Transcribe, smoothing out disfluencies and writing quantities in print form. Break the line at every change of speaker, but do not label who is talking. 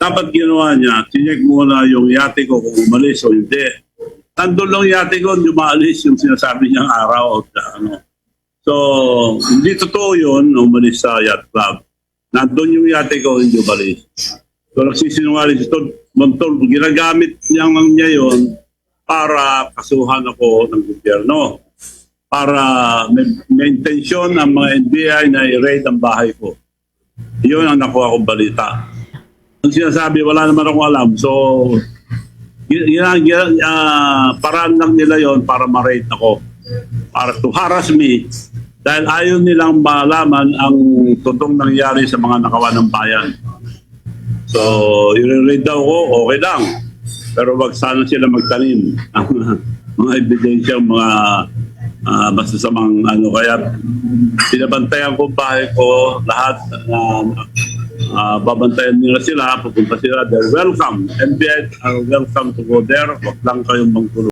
dapat ginawa niya, tinyek muna yung yate ko kung umalis o hindi. Nandun lang yate ko, umaalis yung sinasabi niyang araw. O, ano. So, hindi totoo yun, umalis sa yacht club. Nandun yung yate ko, hindi umalis. So, nagsisinungaling si Montol, ginagamit niya yun para kasuhan ako ng gobyerno. Para may intensyon ang mga NBI na i-raid ang bahay ko. Yun ang nakuha kong balita. Ang sinasabi, wala naman akong alam. So, paraan lang nila yon para ma-rate ako. Para to harass me. Dahil ayaw nilang malaman ang totoong nangyari sa mga nakawan ng bayan. So, i-rate daw ko, okay lang. Pero wag sana sila magtanim ang mga ebidensyang mga masasamang ano. Kaya pinabantayan ko bahay ko, lahat babantayan nila sila, pupunta sila, they're welcome. NBI are welcome to go there. Wag lang kayong manggulo.